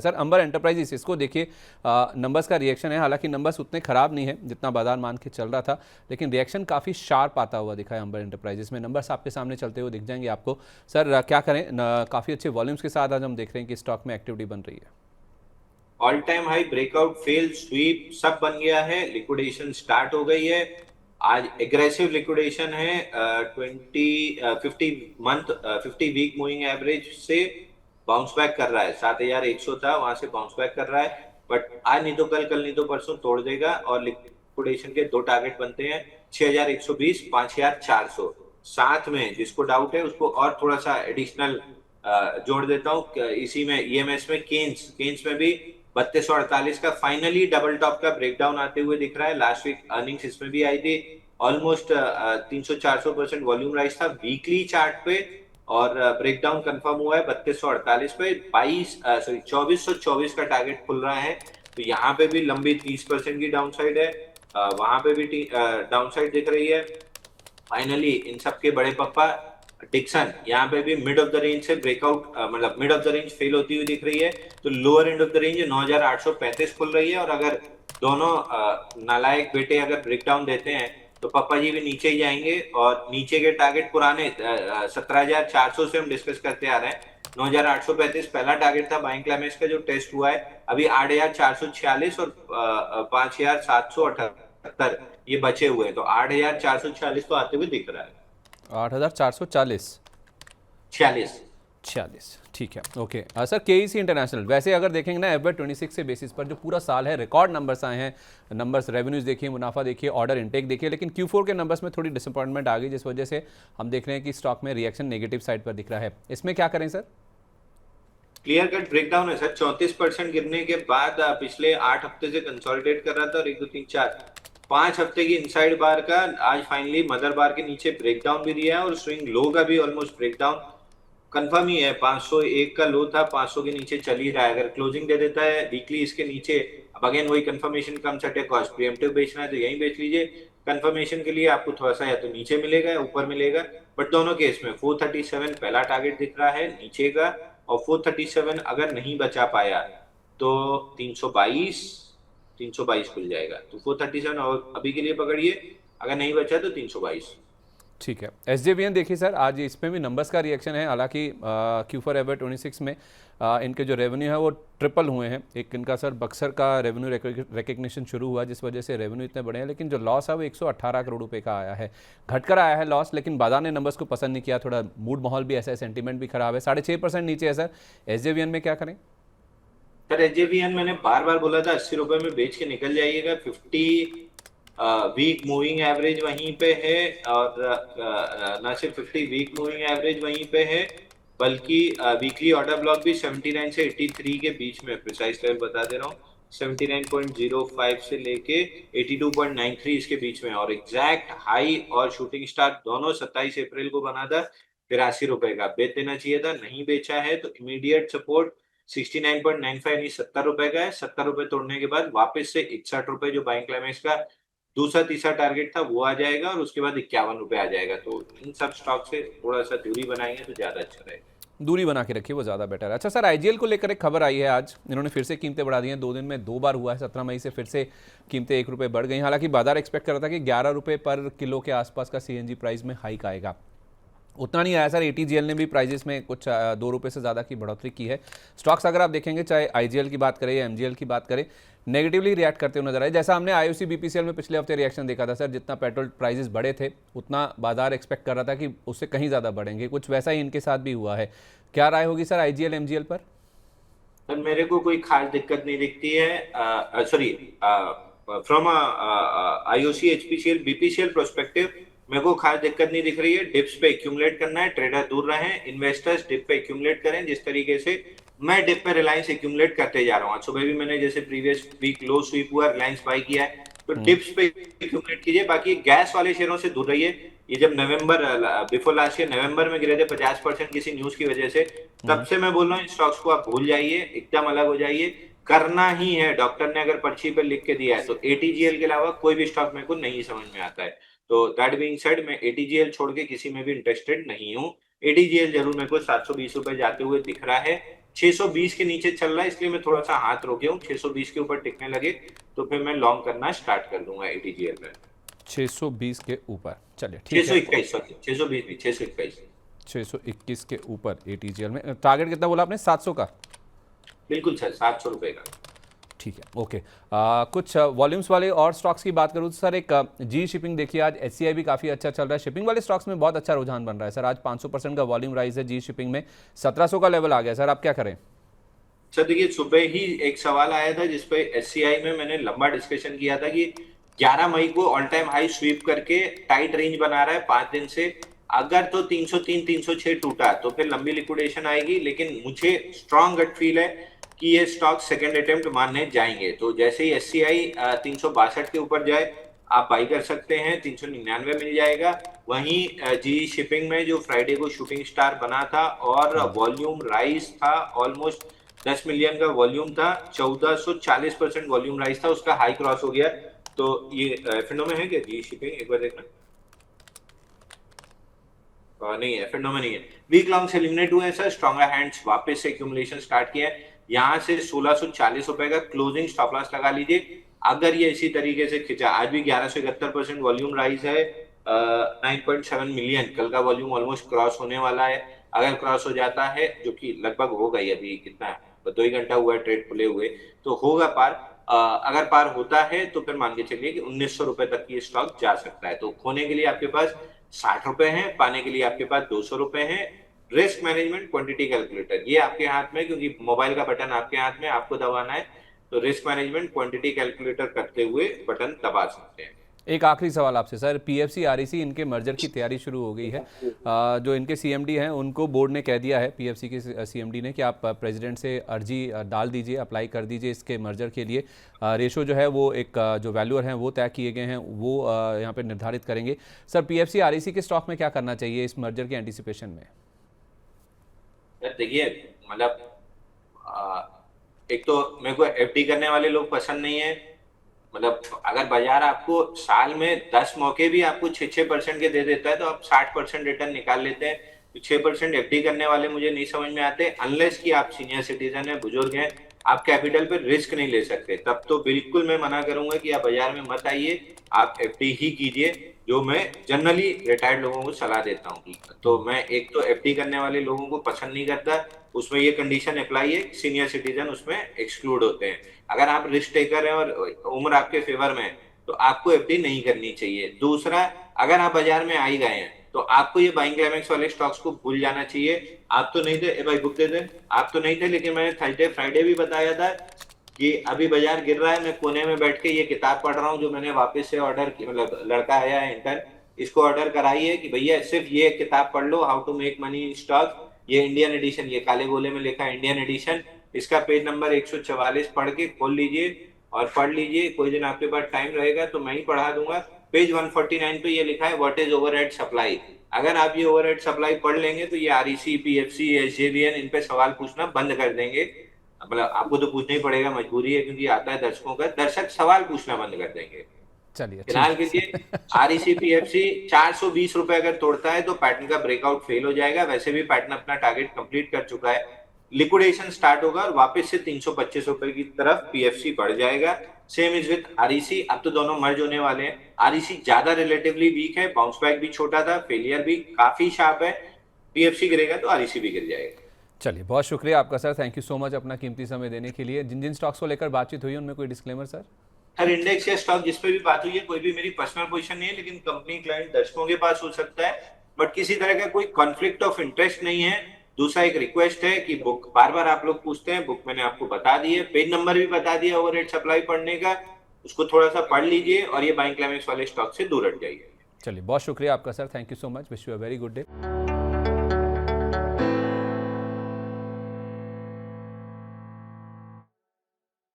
Sir अंबर enterprises, इसको देखिए numbers का रिएक्शन है, हालांकि नंबर्स उतने खराब नहीं है जितना बाजार मान के चल रहा था, लेकिन रिएक्शन काफ़ी शार्प आता हुआ दिखा है अंबर एंटरप्राइजेस में। नंबर्स आपके सामने चलते हुए दिख जाएंगे आपको। सर क्या करें, काफ़ी अच्छे वॉल्यूम्स के साथ आज हम देख रहे हैं कि स्टॉक में एक्टिविटी बन रही है। All time high breakout fail sweep सब बन गया है, लिक्विडेशन स्टार्ट हो गई है। आज एग्रेसिव लिक्विडेशन है। 50 वीक मूविंग एवरेज से बाउंस बैक कर रहा है। 7100 था, वहां से बाउंस बैक कर रहा है, बट आज नहीं तो कल, कल नहीं तो परसों तोड़ देगा। और लिक्विडेशन के दो टारगेट बनते हैं, 6120, 5400। साथ में जिसको डाउट है उसको और थोड़ा सा एडिशनल जोड़ देता हूँ इसी में, ईएमएस में केन्स केन्स में भी 3248 का फाइनली डबल टॉप का ब्रेकडाउन आते हुए दिख रहा है। लास्ट वीक अर्निंग्स इसमें भी आई थी। ऑलमोस्ट 300-400% वॉल्यूम राइज था वीकली चार्ट पे, और ब्रेकडाउन कंफर्म हुआ है 3248 पे। 2424 का टारगेट खुल रहा है। तो यहाँ पे भी लंबी 30% की डाउन साइड है, वहां पे भी डाउन साइड दिख रही है। फाइनली इन सब के बड़े पापा डिक्सन यहाँ पे भी मिड ऑफ द रेंज से ब्रेकआउट, मतलब mid of the range fail होती हुई दिख रही है। तो lower end of the range 9835 खुल रही है। और अगर दोनों नालायक बेटे अगर ब्रेकडाउन देते हैं तो पापा जी भी नीचे ही जाएंगे। और नीचे के टारगेट पुराने 17400 से हम डिस्कस करते आ रहे हैं। 9835 पहला टारगेट था बाइंग क्लाइमेक्स का जो टेस्ट हुआ है। अभी 8446 और 5778 ये बचे हुए हैं। तो 8446 तो आते हुए दिख रहा है। 8440, 46। 46, ठीक है, ओके। सर केईसी इंटरनेशनल, वैसे अगर देखेंगे ना FY26 से बेसिस पर जो पूरा साल है, रिकॉर्ड नंबर्स आए हैं। नंबर्स, रेवेन्यूज देखिए, मुनाफा देखिए, ऑर्डर इनटेक देखिए, लेकिन Q4 के नंबर्स में थोड़ी डिसअपॉइंटमेंट आ गई, जिस वजह से हम देख रहे हैं कि स्टॉक में रिएक्शन नेगेटिव साइड पर दिख रहा है। इसमें क्या करें सर? क्लियर कट ब्रेकडाउन है सर। 34% गिरने के बाद पिछले 8 हफ्ते से कंसोलिडेट कर रहा था, और 1 2 3 4 5 हफ्ते की इनसाइड बार का आज फाइनली मदर बार के नीचे ब्रेकडाउन भी दिया है। और स्विंग लो का भी ऑलमोस्ट ब्रेकडाउन कंफर्म ही है। 501 का लो था, 500 के नीचे चल ही रहा है। अगर क्लोजिंग दे देता है वीकली इसके नीचे, अब अगेन वही कंफर्मेशन कम सेट है कॉस्ट। प्रीएम्प्टिव बेचना है तो यहीं बेच लीजिए। कंफर्मेशन के लिए आपको थोड़ा सा या तो नीचे मिलेगा या ऊपर मिलेगा, बट दोनों केस में 437 पहला टारगेट दिख रहा है नीचे का। और 437 अगर नहीं बचा पाया तो 322, 322 खुल जाएगा। तो 437 और अभी के लिए पकड़िए, अगर नहीं बचा तो 322। ठीक है। SJVN देखिए सर, आज इसमें भी नंबर्स का रिएक्शन है, हालांकि Q4 FY26 में इनके जो रेवेन्यू है वो ट्रिपल हुए हैं। एक इनका सर बक्सर का रेवेन्यू रिकग्निशन शुरू हुआ, जिस वजह से रेवेन्यू इतने बड़े हैं, लेकिन जो लॉस है वो 118 करोड़ रुपए का आया है। घटकर आया है लॉस, लेकिन बाजार ने नंबर्स को पसंद नहीं किया। थोड़ा मूड माहौल भी ऐसा है, सेंटीमेंट भी खराब है, 6.5% नीचे है सर। SJVN में क्या करें? सर एचजेवीएन मैंने बार बार बोला था 80 रुपए में बेच के निकल जाइएगा। 50 वीक मूविंग एवरेज वहीं पे है, और ना सिर्फ 50 वीक मूविंग एवरेज वहीं पे है, बल्कि वीकली ऑर्डर ब्लॉक भी 79 से 83 के बीच में, प्रिसाइज लेवल बता दे रहा हूँ, 79.05 से लेके 82.93 इसके बीच में। और एग्जैक्ट हाई और शूटिंग स्टार दोनों 27 अप्रैल को बना था 83 रुपए का। बेच देना चाहिए था, नहीं बेचा है। तो इमीडिएट सपोर्ट 69.95 यानी 70 रुपए का है। 70 रुपए तोड़ने के बाद वापस से 61 रुपए जो बाइंग क्लाइमेक्स का दूसरा तीसरा टारगेट था वो आ जाएगा, और उसके बाद 51 रुपए आ जाएगा। तो इन सब स्टॉक से थोड़ा सा दूरी बनाएंगे तो ज्यादा अच्छा रहेगा। दूरी बना के रखिए, वो ज़्यादा बेटर है। अच्छा सर, IGL को लेकर एक खबर आई है आज, इन्होंने फिर से कीमतें बढ़ा दी हैं। 2 दिन में 2 बार हुआ है, 17 मई से फिर से कीमतें 1 रुपये बढ़ गई। हालांकि बाजार एक्सपेक्ट कर रहा था कि 11 रुपये पर किलो के आसपास का CNG प्राइस में हाइक आएगा, उतना नहीं आया सर। ATGL ने भी प्राइजेस में कुछ 2 रुपये से ज़्यादा की बढ़ोतरी की है। स्टॉक्स अगर आप देखेंगे, चाहे IGL की बात करें या MGL की बात करें, नेगेटिवली रिएक्ट करते हुए नजर आए। जैसा हमने IOC BPCL में पिछले हफ्ते रिएक्शन देखा था सर, जितना पेट्रोल प्राइजेस बढ़े थे उतना बाजार एक्सपेक्ट कर रहा था कि उससे कहीं ज़्यादा बढ़ेंगे। कुछ वैसा ही इनके साथ भी हुआ है। क्या राय होगी सर IGL MGL पर? सर मेरे को कोई खास दिक्कत नहीं दिखती है। Sorry, from IOC HPCL BPCL prospective मेरे को खास दिक्कत नहीं दिख रही है। डिप्स पे एक्यूमुलेट करना है, ट्रेडर दूर रहें, इन्वेस्टर्स डिप पे एक्यूमुलेट करें। जिस तरीके से मैं डिप पे रिलायंस एक्यूमुलेट करते जा रहा हूँ, आज सुबह भी मैंने जैसे प्रीवियस वीक लो स्वीप हुआ रिलायंस बाई किया है, तो डिप्स पे एक्यूमुलेट कीजिए। बाकी गैस वाले शेयरों से दूर रहिए। ये जब नवंबर, बिफोर लास्ट ईयर नवंबर में गिरे थे 50% किसी न्यूज की वजह से, तब से मैं बोल रहा हूँ इन स्टॉक्स को आप भूल जाइए, एकदम अलग हो जाइए। करना ही है, डॉक्टर ने अगर पर्ची पे लिख के दिया है तो। एटीजीएल के अलावा कोई भी स्टॉक मेरे को नहीं समझ में आता है। तो दैट बीइंग सेड, मैं एटीजीएल छोड़ के किसी में भी इंटरेस्टेड नहीं हूँ। एटीजीएल जरूर मेरे को 720 रुपए जाते हुए दिख रहा है। 620 के नीचे चल रहा है, इसलिए मैं थोड़ा सा हाथ रोके हूँ। 620 के ऊपर टिकने लगे तो फिर मैं लॉन्ग करना स्टार्ट कर दूंगा एटीजीएल में। 620 के ऊपर, चलिए ठीक है। 621, सॉरी 620 नहीं, 621। 621 के ऊपर एटीजीएल में टारगेट कितना बोला आपने, 700 का? बिल्कुल सर, 700 रुपए का। ठीक है, ओके। कुछ वॉल्यूम्स वाले और स्टॉक्स की बात करूँ तो सर एक जी शिपिंग देखिए, आज एचसीआई भी काफ़ी अच्छा चल रहा है। शिपिंग वाले स्टॉक्स में बहुत अच्छा रुझान बन रहा है सर, आज 500% का वॉल्यूम राइज है जी शिपिंग में, 1700 का लेवल आ गया सर, आप क्या करें? सर देखिए, सुबह ही एक सवाल आया था जिसपे एससीआई में मैंने लंबा डिस्कशन किया था कि 11 मई को ऑल टाइम हाई स्वीप करके टाइट रेंज बना रहा है 5 दिन से। अगर तो 303 306 टूटा तो फिर लंबी लिक्विडेशन आएगी, लेकिन मुझे स्ट्रॉन्ग गट फील है कि ये स्टॉक सेकंड अटेम्प्ट मारने जाएंगे। तो जैसे ही एससीआई 362 के ऊपर जाए आप बाई कर सकते हैं, 399 मिल जाएगा। वहीं जी शिपिंग में जो फ्राइडे को शूटिंग स्टार बना था और वॉल्यूम राइज था, ऑलमोस्ट 10 मिलियन का वॉल्यूम था, 1440% वॉल्यूम राइज था, उसका हाई क्रॉस हो गया। तो ये एफएनओ में है क्या जी शिपिंग, एक बार देखना। नहीं है, एफएनओ में नहीं है। वीक लॉन्ग से एलिमिनेट हुए हैं सर, स्ट्रॉन्गर हैंड्स वापस से एक्यूमुलेशन स्टार्ट किया है। यहाँ से 1640 रुपए का क्लोजिंग स्टॉप लॉस लगा लीजिए। अगर ये इसी तरीके से खिंचा, आज भी 1171% वॉल्यूम राइज है, 9.7 मिलियन, कल का वॉल्यूम ऑलमोस्ट क्रॉस होने वाला है। अगर क्रॉस हो जाता है, जो कि लगभग होगा ही, अभी कितना है, 2 ही घंटा हुआ है ट्रेड खुले हुए, तो होगा पार। अगर पार होता है तो फिर मान के चलिए कि 1900 रुपए तक ये स्टॉक जा सकता है। तो खोने के लिए आपके पास 60 रुपए हैं, पाने के लिए आपके पास 200 रुपए हैं। रिस्क मैनेजमेंट, क्वांटिटी कैलकुलेटर, ये आपके हाथ में, क्योंकि मोबाइल का बटन आपके हाथ में, आपको दबाना है। तो रिस्क मैनेजमेंट, क्वांटिटी कैलकुलेटर करते हुए बटन दबा सकते हैं। एक आखिरी सवाल आपसे सर, पीएफसी आरईसी इनके मर्जर की तैयारी शुरू हो गई है। जो इनके सीएमडी हैं उनको बोर्ड ने कह दिया है, पीएफसी के सीएमडी ने, कि आप प्रेसिडेंट से अर्जी डाल दीजिए, अप्लाई कर दीजिए इसके मर्जर के लिए। रेशो जो है वो एक जो वैल्यूअर हैं वो तय किए गए हैं, वो यहाँ पे निर्धारित करेंगे। सर पीएफसी आरईसी के स्टॉक में क्या करना चाहिए इस मर्जर के एंटिसिपेशन में? देखिए, मतलब एक तो मेरे को एफडी करने वाले लोग पसंद नहीं है। मतलब अगर बाजार आपको साल में 10 मौके भी आपको 6% के दे देता है तो आप 60% रिटर्न निकाल लेते हैं। तो 6% एफडी करने वाले मुझे नहीं समझ में आते, अनलेस कि आप सीनियर सिटीजन है, बुजुर्ग हैं, आप कैपिटल पे रिस्क नहीं ले सकते, तब तो बिल्कुल मैं मना करूंगा कि आप बाजार में मत आइए, आप एफडी ही कीजिए, जो मैं जनरली रिटायर्ड लोगों को सलाह देता हूँ। तो मैं एक तो एफडी करने वाले लोगों को पसंद नहीं करता, उसमें ये कंडीशन अप्लाई है, सीनियर सिटीजन उसमें एक्सक्लूड होते हैं। अगर आप रिस्क टेकर हैं और उम्र आपके फेवर में है तो आपको एफडी नहीं करनी चाहिए। दूसरा, अगर आप बाजार में आ ही गए हैं तो आपको ये बाइंग क्लाइमेक्स वाले स्टॉक्स को भूल जाना चाहिए। आप तो नहीं थे, ए भाई बुक दे दे, आप तो नहीं थे, लेकिन मैंने थर्सडे फ्राइडे भी बताया था कि अभी बाजार गिर रहा है, मैं कोने में बैठ के ये किताब पढ़ रहा हूँ जो मैंने वापस से ऑर्डर की, मतलब लड़का आया है इंटर्न, इसको ऑर्डर कराइए कि भैया सिर्फ ये किताब पढ़ लो, how to make money in stock, ये इंडियन एडिशन, ये काले गोले में लिखा है इंडियन एडिशन, इसका पेज नंबर 144 पढ़ के खोल लीजिए और पढ़ लीजिए। कोई दिन आपके पास टाइम रहेगा तो मैं ही पढ़ा दूंगा। पेज 149 पे ये लिखा है व्हाट इज ओवरहेड सप्लाई। अगर आप ये ओवरहेड सप्लाई पढ़ लेंगे तो ये आरईसी, पीएफसी, एसजेवीएन, इन पे सवाल पूछना बंद कर देंगे। मतलब आपको तो पूछना ही पड़ेगा, मजबूरी है, क्योंकि आता है दर्शकों का, दर्शक सवाल पूछना बंद कर देंगे। चलिए फिलहाल के लिए आरईसी पीएफसी 420 रुपए अगर तोड़ता है तो पैटर्न का ब्रेकआउट फेल हो जाएगा। वैसे भी पैटर्न अपना टारगेट कंप्लीट कर चुका है, लिक्विडेशन स्टार्ट होगा और वापस से 325 रुपए की तरफ पीएफसी बढ़ जाएगा। सेम इज विद आरईसी, अब तो दोनों मर्ज होने वाले हैं। आरईसी ज्यादा रिलेटिवली वीक है, बाउंस बैक भी छोटा था, फेलियर भी काफी शार्प है। पीएफसी गिरेगा तो आरईसी भी गिर जाएगा। चलिए, बहुत शुक्रिया आपका sir, thank you so much अपना कीमती समय देने के लिए। जिन जिन स्टॉक्स को लेकर बातचीत हुई उनमें कोई डिस्क्लेमर सर? हर इंडेक्स या स्टॉक जिस पे भी बात हुई है, कोई भी मेरी पर्सनल पोजीशन नहीं है, लेकिन कंपनी क्लाइंट दर्शकों के पास हो सकता है, बट किसी तरह का कोई कॉन्फ्लिक्ट ऑफ इंटरेस्ट नहीं है। दूसरा एक रिक्वेस्ट है कि बुक बार बार आप लोग पूछते हैं, बुक मैंने आपको बता दी है, पेज नंबर भी बता दिया ओवरहेड सप्लाई पढ़ने का, उसको थोड़ा सा पढ़ लीजिए और ये बाइंग क्लाइमेक्स वाले स्टॉक से दूर हट जाइए। चलिए, बहुत शुक्रिया आपका sir, thank you so much, wish you a very good day.